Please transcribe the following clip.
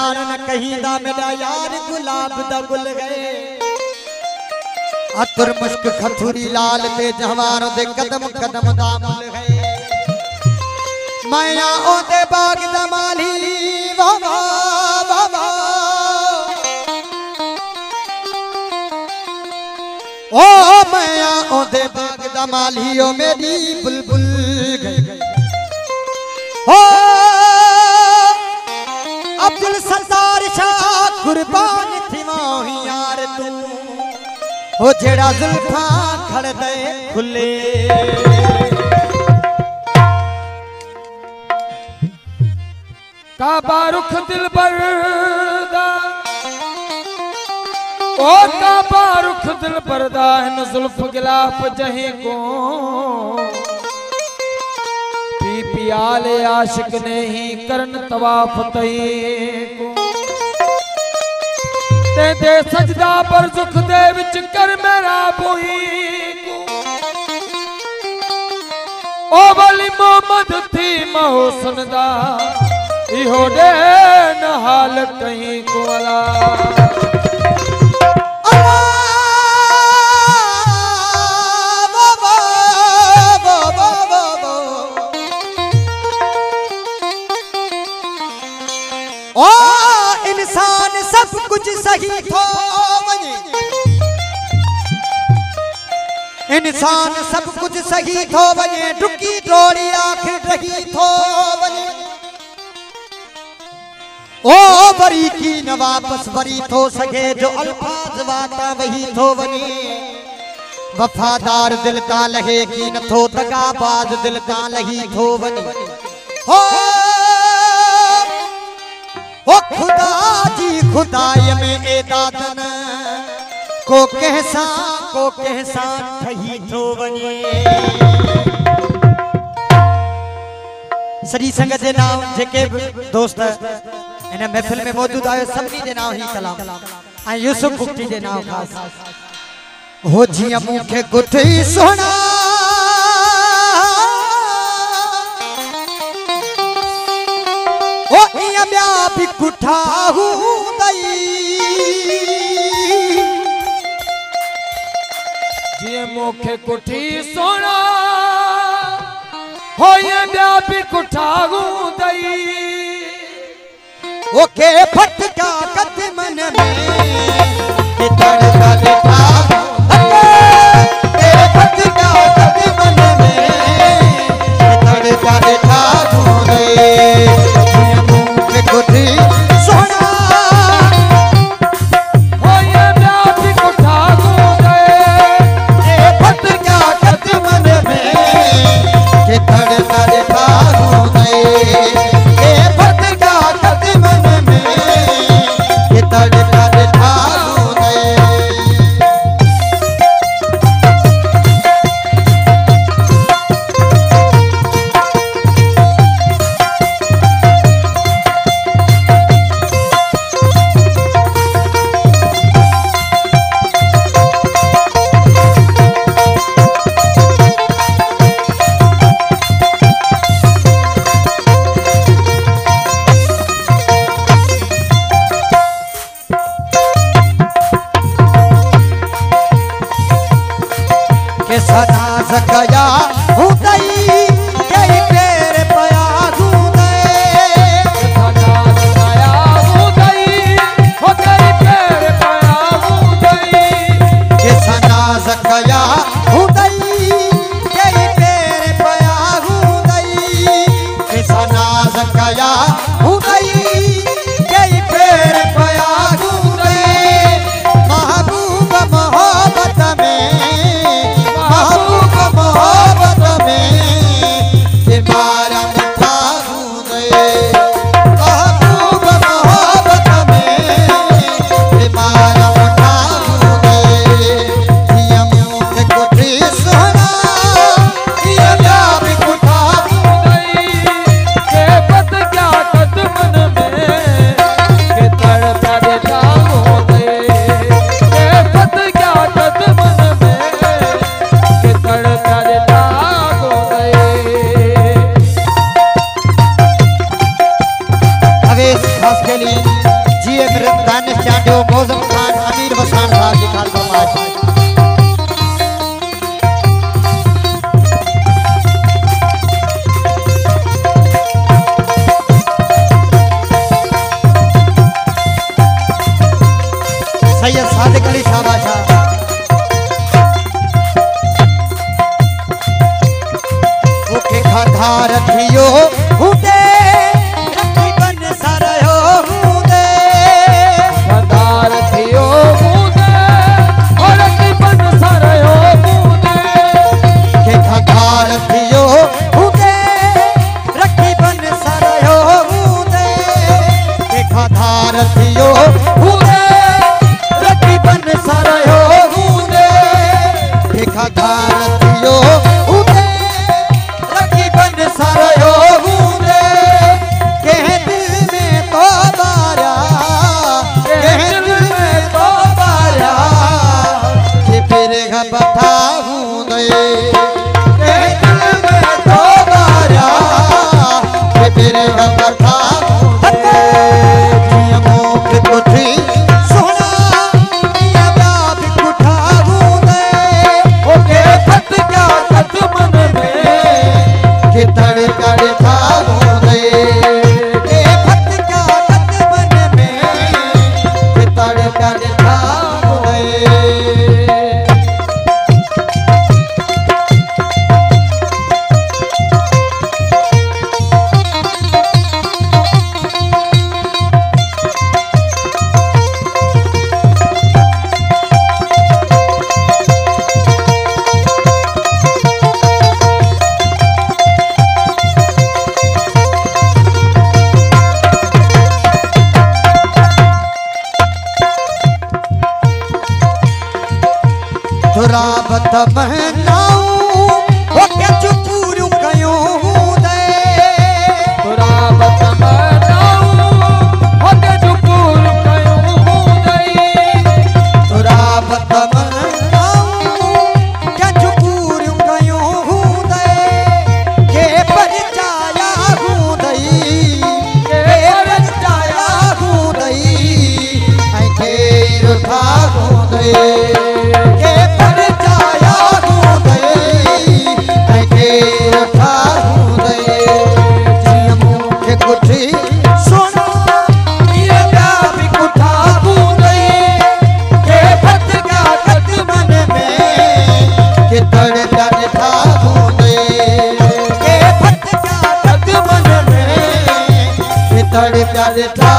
यार न कहीं दा मेरा यार गुलाब दा गुल गए अतर मुश्क खथुरी लाल ते जवान दे कदम कदम दा मुल गए माया ओदे बाग दा माली वा वा वा वा ओ माया ओदे बाग दा माली ओ मेरी बुलबुल गई ओ अब्दुल सत्तार शाह कुर्बान थी मोही यार तू ओ जेड़ा जुल्फा खड़ दे खुले काबा रुख दिल बरदा ओ काबा रुख दिल बरदा इन जुल्फ गिलाफ जहीं को पी पियाले आशिक ने ही करन तवाफ तई को ते दे सजदा पर जुख दे विच कर मेरा बोई को ओ वली मोहम्मद थी महसन दा इहो दे न हाल कहीं को अला ओ इंसान सब कुछ सही थो वने इंसान सब कुछ सही थो वने डुकी डोरी आखिर रही थो वने ओ बरी की न वापस बरी थो सके जो अल्फाज वाता वही थो वने वफादार दिल का लगे की न थो तगाबाज दिल का लगी थो वने हो ओ खुदा जी खुदाय में एदादन को कहसा ठही थो वने सॼी संगत जे नाम जेके दोस्त इन महफिल में मौजूद आयो सभी जे नाम ही सलाम आ यूसुफ बुक्टी जे नाम खास हो जिया मुखे गुठी सोना ओ इया ब्या भी कुठा हुंदई जिया मुखे गुठी सोना हो ये ब्या भी कुठा हुंदई ओके फटका कदमन में के तड़का देखा के फटका कदमन में के तड़का देखा धोरे मुंह पे कोठी सोना हो ये ब्याह कुठा गए के फटका कदमन में के तड़का देखा धोरे के फटका कदमन में के तड़का देखा धोरे के सदा सकया हुदई कई पेर पया हुदई सदा सया हुदई हो तेरी पैर पाया हुदई के सदा सकया हुदई कई पेर पया हुदई के सदा सकया हुदई कई पेर पया हुदई महबूब मोहब्बत में महबूब मोहब्बत में पीएम दानिश चांडो मौजम खान अमीर वसान साहब जी खान फरमाइश सैयद सादिक अली शाबाशाह ओके खाधार थियो हुदे रखी बन सरयो हुदे खाधार थियो हुदे और रखी बन सरयो हुदे के खाधार थियो हुदे रखी बन सरयो हुदे के खाधार थियो हुदे रखी बन सरयो हुदे के खाधार थियो हुदे रखी बन सरयो हुदे के दिल में तो बारा के दिल में तो बारा के फिर घबता हुदे के दिल में तो बारा के फिर घबता हुदे जिया मुख कुठी सोना जिया बाप कुठा हुदे ओके फट क्या कद मन में के तड़का था हुदे के फट क्या कद मन में के तड़का था हुदे राबत महनाऊ ओके चुपूरू कयो हुदे राबत महनाऊ ओके चुपूरू कयो हुदे राबत महनाऊ के चुपूरू कयो हुदे के परचाया हुदे के परचाया हुदे ऐ के रुठा हुदे के परचाया हुदे ऐ के रुठा हुदे जिया मुख कुठी सोना ये प्यार भी कुठा हुदे के फट क्या कद मन में के तड़का था हुदे के फट क्या कद मन में के तड़का था